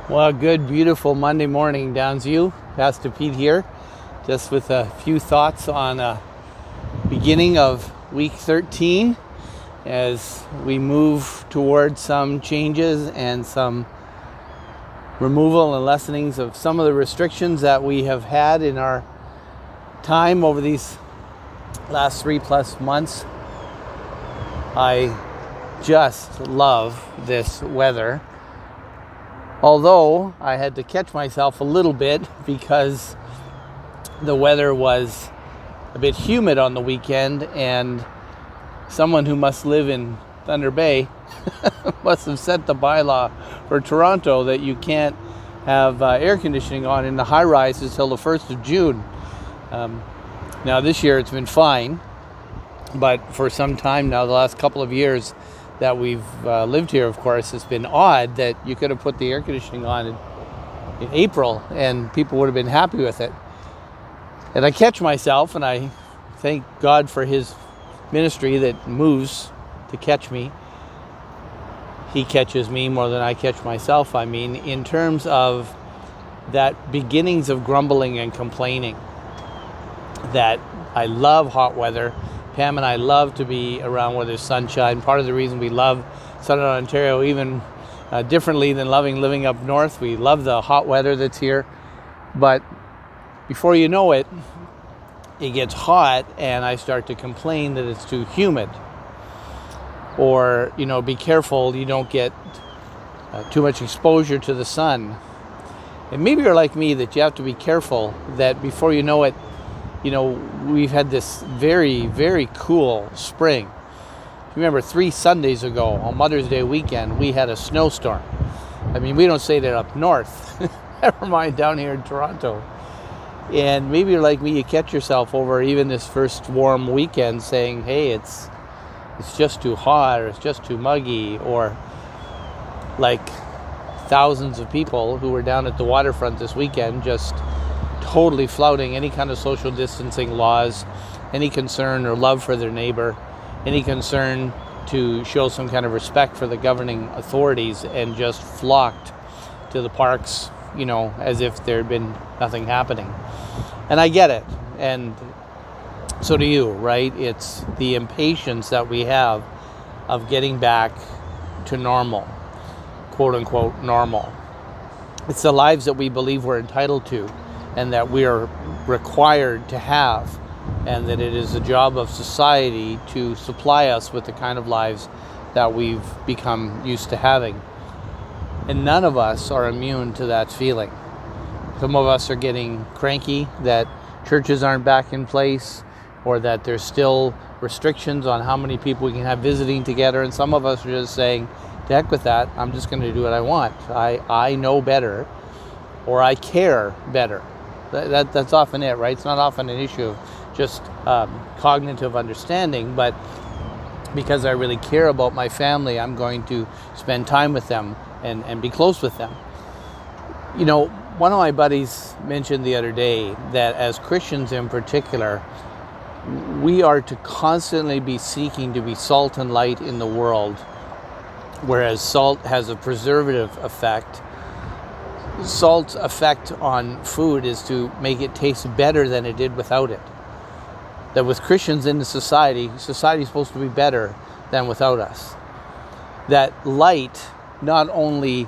Well, good, beautiful Monday morning, Downsview. Pastor Pete here, just with a few thoughts on beginning of week 13 as we move towards some changes and some removal and lessenings of some of the restrictions that we have had in our time over these last 3+ months. I just love this weather. Although I had to catch myself a little bit because the weather was a bit humid on the weekend, and someone who must live in Thunder Bay must have set the bylaw for Toronto that you can't have air conditioning on in the high rises till the 1st of June. Now this year it's been fine, but for some time now, the last couple of years that we've lived here, of course, it's been odd that you could have put the air conditioning on in April and people would have been happy with it. And I catch myself, and I thank God for his ministry that moves to catch me. He catches me more than I catch myself, in terms of that beginnings of grumbling and complaining. That I love hot weather. Pam and I love to be around where there's sunshine. Part of the reason we love Southern Ontario even differently than living up north. We love the hot weather that's here. But before you know it, it gets hot and I start to complain that it's too humid. Or, be careful you don't get too much exposure to the sun. And maybe you're like me that you have to be careful that before you know it, we've had this very, very cool spring. Remember 3 Sundays ago on Mother's Day weekend, we had a snowstorm. We don't say that up north, never mind down here in Toronto. And maybe you're like me, you catch yourself over even this first warm weekend saying, hey, it's just too hot, or it's just too muggy, or like thousands of people who were down at the waterfront this weekend just totally flouting any kind of social distancing laws, any concern or love for their neighbor, any concern to show some kind of respect for the governing authorities, and just flocked to the parks, as if there had been nothing happening. And I get it, and so do you, right? It's the impatience that we have of getting back to normal, quote unquote normal. It's the lives that we believe we're entitled to, and that we are required to have, and that it is the job of society to supply us with the kind of lives that we've become used to having. And none of us are immune to that feeling. Some of us are getting cranky that churches aren't back in place, or that there's still restrictions on how many people we can have visiting together, and some of us are just saying, to heck with that, I'm just going to do what I want. I know better, or I care better. That's often it, right? It's not often an issue of just cognitive understanding, but because I really care about my family, I'm going to spend time with them and be close with them. One of my buddies mentioned the other day that as Christians in particular, we are to constantly be seeking to be salt and light in the world, whereas salt has a preservative effect. Salt's effect on food is to make it taste better than it did without it. That with Christians in the society is supposed to be better than without us. That light not only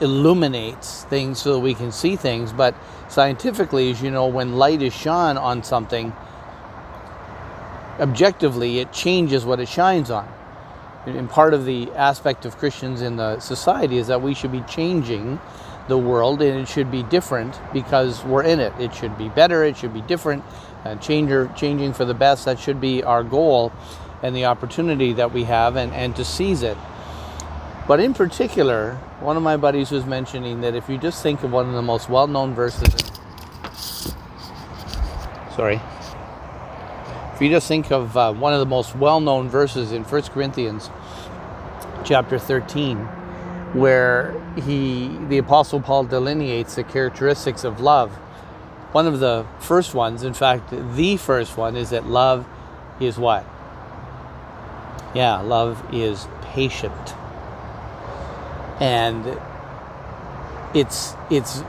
illuminates things so that we can see things, but scientifically, as you know, when light is shone on something, objectively, it changes what it shines on. And part of the aspect of Christians in the society is that we should be changing the world, and it should be different because we're in it. It should be better, it should be different, changing for the best. That should be our goal and the opportunity that we have, and to seize it. But in particular, one of my buddies was mentioning that if you just think of one of the most well-known verses, if you just think of one of the most well-known verses in 1 Corinthians chapter 13, where the Apostle Paul delineates the characteristics of love. One of the first ones, in fact, the first one, is that love is what? Love is patient. And it's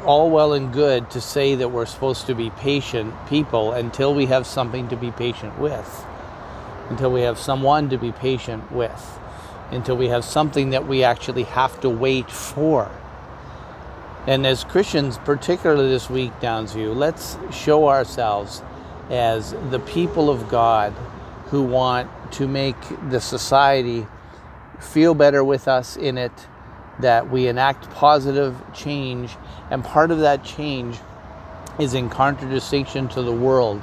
all well and good to say that we're supposed to be patient people until we have something to be patient with, until we have someone to be patient with, until we have something that we actually have to wait for. And as Christians, particularly this week, Downsview, let's show ourselves as the people of God who want to make the society feel better with us in it, that we enact positive change, and part of that change is in contradistinction to the world,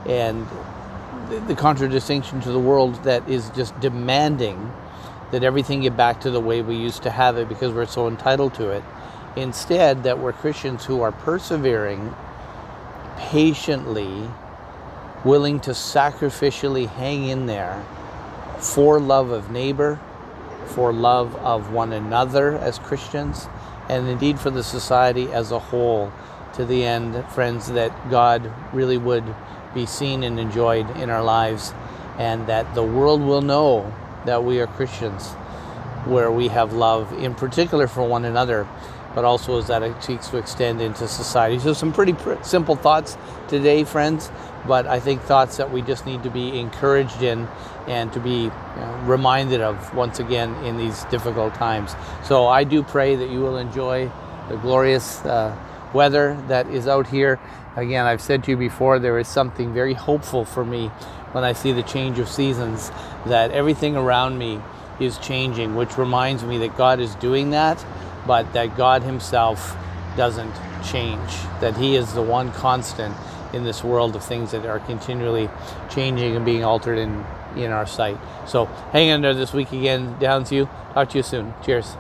and the contradistinction to the world that is just demanding that everything get back to the way we used to have it because we're so entitled to it. Instead, that we're Christians who are persevering, patiently, willing to sacrificially hang in there for love of neighbor, for love of one another as Christians, and indeed for the society as a whole, to the end, friends, that God really would be seen and enjoyed in our lives, and that the world will know that we are Christians, where we have love, in particular for one another, but also as that it seeks to extend into society. So some pretty simple thoughts today, friends, but I think thoughts that we just need to be encouraged in and to be reminded of once again in these difficult times. So I do pray that you will enjoy the glorious weather that is out here. Again, I've said to you before, there is something very hopeful for me when I see the change of seasons, that everything around me is changing, which reminds me that God is doing that, but that God himself doesn't change, that he is the one constant in this world of things that are continually changing and being altered in our sight. So hang in there this week again, Downsview. Talk to you soon. Cheers.